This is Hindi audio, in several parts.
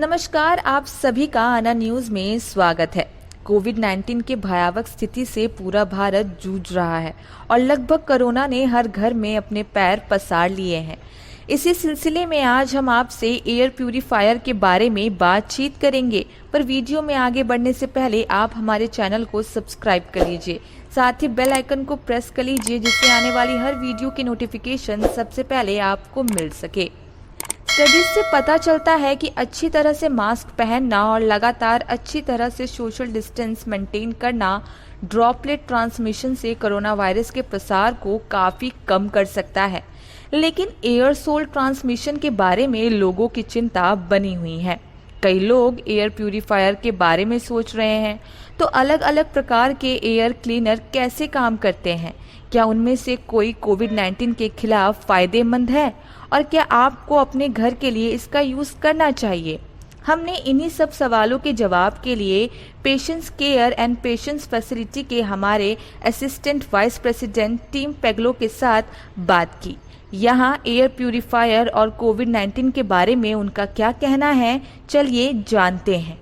नमस्कार, आप सभी का आना न्यूज में स्वागत है। कोविड-19 के भयावह स्थिति से पूरा भारत जूझ रहा है और लगभग कोरोना ने हर घर में अपने पैर पसार लिए हैं। इसी सिलसिले में आज हम आपसे एयर प्यूरीफायर के बारे में बातचीत करेंगे, पर वीडियो में आगे बढ़ने से पहले आप हमारे चैनल को सब्सक्राइब कर लीजिए, साथ ही बेल आइकन को प्रेस कर लीजिए जिससे आने वाली हर वीडियो की नोटिफिकेशन सबसे पहले आपको मिल सके। स्टडीज से पता चलता है कि अच्छी तरह से मास्क पहनना और लगातार अच्छी तरह से सोशल डिस्टेंस मेंटेन करना ड्रॉपलेट ट्रांसमिशन से कोरोना वायरस के प्रसार को काफ़ी कम कर सकता है। लेकिन एयरसोल ट्रांसमिशन के बारे में लोगों की चिंता बनी हुई है। कई लोग एयर प्यूरीफायर के बारे में सोच रहे हैं, तो अलग अलग प्रकार के एयर क्लीनर कैसे काम करते हैं, क्या उनमें से कोई कोविड-19 के खिलाफ फायदेमंद है और क्या आपको अपने घर के लिए इसका यूज़ करना चाहिए। हमने इन्हीं सब सवालों के जवाब के लिए patients care and patients facility के हमारे असिस्टेंट वाइस प्रेसिडेंट टीम पेगलो के साथ बात की। यहाँ एयर प्यूरीफायर और कोविड-19 के बारे में उनका क्या कहना है, चलिए जानते हैं।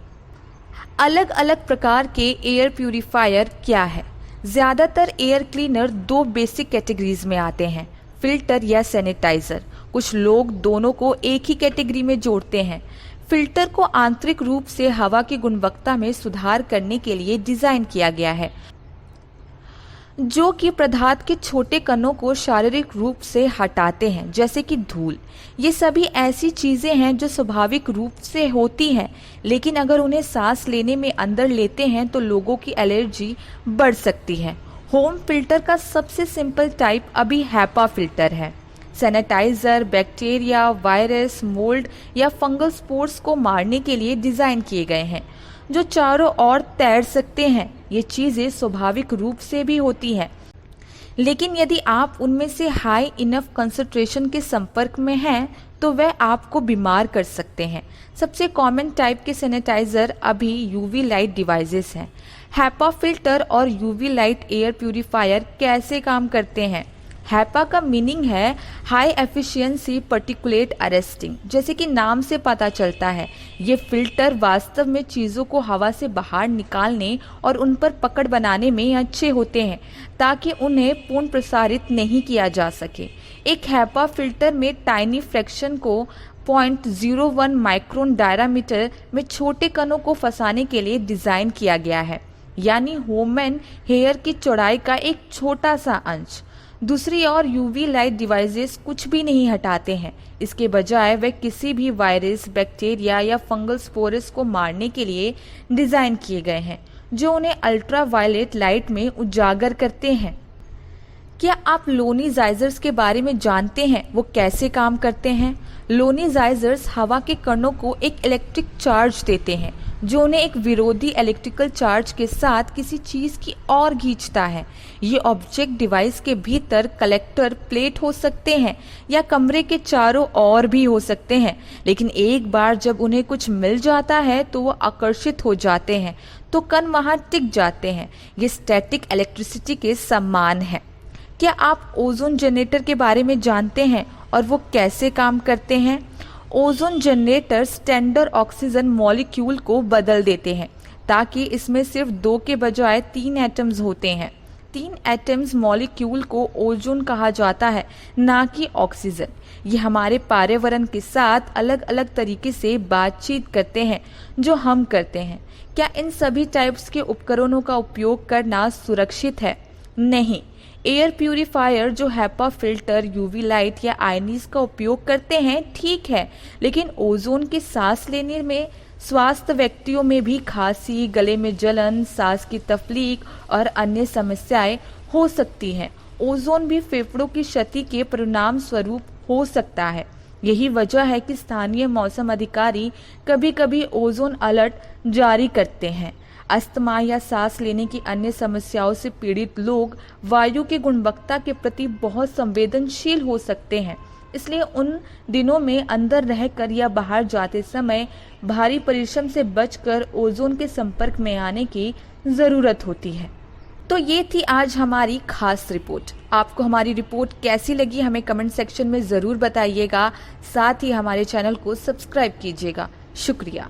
अलग अलग प्रकार के एयर प्यूरीफायर क्या है? ज़्यादातर एयर क्लीनर दो बेसिक कैटेगरीज में आते हैं, फिल्टर या सैनिटाइज़र। कुछ लोग दोनों को एक ही कैटेगरी में जोड़ते हैं। फिल्टर को आंतरिक रूप से हवा की गुणवत्ता में सुधार करने के लिए डिज़ाइन किया गया है, जो कि पदार्थ के छोटे कणों को शारीरिक रूप से हटाते हैं, जैसे कि धूल। ये सभी ऐसी चीज़ें हैं जो स्वाभाविक रूप से होती हैं, लेकिन अगर उन्हें सांस लेने में अंदर लेते हैं तो लोगों की एलर्जी बढ़ सकती है। होम फिल्टर का सबसे सिंपल टाइप अभी हैपा फिल्टर है। सैनिटाइज़र बैक्टीरिया, वायरस, मोल्ड या फंगल स्पोर्स को मारने के लिए डिज़ाइन किए गए हैं, जो चारों ओर तैर सकते हैं। ये चीज़ें स्वाभाविक रूप से भी होती हैं, लेकिन यदि आप उनमें से हाई इनफ कंसंट्रेशन के संपर्क में हैं तो वह आपको बीमार कर सकते हैं। सबसे कॉमन टाइप के सैनिटाइज़र अभी यूवी लाइट डिवाइसेस हैं। हैपा फिल्टर और यूवी लाइट एयर प्यूरीफायर कैसे काम करते हैं? हैपा का मीनिंग है हाई एफिशिएंसी पार्टिकुलेट अरेस्टिंग। जैसे कि नाम से पता चलता है, ये फिल्टर वास्तव में चीज़ों को हवा से बाहर निकालने और उन पर पकड़ बनाने में अच्छे होते हैं, ताकि उन्हें पूर्ण प्रसारित नहीं किया जा सके। एक हैपा फिल्टर में टाइनी फ्रैक्शन को 0.01 माइक्रोन डायमीटर में छोटे कणों को फंसाने के लिए डिज़ाइन किया गया है, यानी ह्यूमन हेयर की चौड़ाई का एक छोटा सा अंश। दूसरी ओर यूवी लाइट डिवाइसेस कुछ भी नहीं हटाते हैं। इसके बजाय वे किसी भी वायरस, बैक्टीरिया या फंगल स्पोरस को मारने के लिए डिज़ाइन किए गए हैं, जो उन्हें अल्ट्रा वायलेट लाइट में उजागर करते हैं। क्या आप लोनीजाइजर्स के बारे में जानते हैं? वो कैसे काम करते हैं? लोनीजाइजर्स हवा के कणों को एक इलेक्ट्रिक चार्ज देते हैं, जो उन्हें एक विरोधी इलेक्ट्रिकल चार्ज के साथ किसी चीज़ की ओर खींचता है। ये ऑब्जेक्ट डिवाइस के भीतर कलेक्टर प्लेट हो सकते हैं या कमरे के चारों ओर भी हो सकते हैं, लेकिन एक बार जब उन्हें कुछ मिल जाता है तो वो आकर्षित हो जाते हैं, तो कण वहाँ टिक जाते हैं। ये स्टैटिक इलेक्ट्रिसिटी के समान है। क्या आप ओजोन जनरेटर के बारे में जानते हैं और वो कैसे काम करते हैं? Ozone generator standard oxygen molecule को बदल देते हैं, ताकि इसमें सिर्फ 2 के बजाय 3 एटम्स होते हैं। 3 एटम्स मॉलिक्यूल को ओजोन कहा जाता है, ना कि ऑक्सीजन। ये हमारे पर्यावरण के साथ अलग अलग तरीके से बातचीत करते हैं, जो हम करते हैं। क्या इन सभी टाइप्स के उपकरणों का उपयोग करना सुरक्षित है? नहीं। एयर प्यूरीफायर जो हैपा फिल्टर, यूवी लाइट या आयनीज का उपयोग करते हैं, ठीक है, लेकिन ओजोन के सांस लेने में स्वास्थ्य व्यक्तियों में भी खांसी, गले में जलन, सांस की तकलीफ और अन्य समस्याएं हो सकती हैं। ओजोन भी फेफड़ों की क्षति के परिणाम स्वरूप हो सकता है। यही वजह है कि स्थानीय मौसम अधिकारी कभी कभी ओजोन अलर्ट जारी करते हैं। अस्थमा या सांस लेने की अन्य समस्याओं से पीड़ित लोग वायु की गुणवत्ता के प्रति बहुत संवेदनशील हो सकते हैं, इसलिए उन दिनों में अंदर रहकर या बाहर जाते समय भारी परिश्रम से बचकर ओजोन के संपर्क में आने की ज़रूरत होती है। तो ये थी आज हमारी खास रिपोर्ट। आपको हमारी रिपोर्ट कैसी लगी हमें कमेंट सेक्शन में ज़रूर बताइएगा। साथ ही हमारे चैनल को सब्सक्राइब कीजिएगा। शुक्रिया।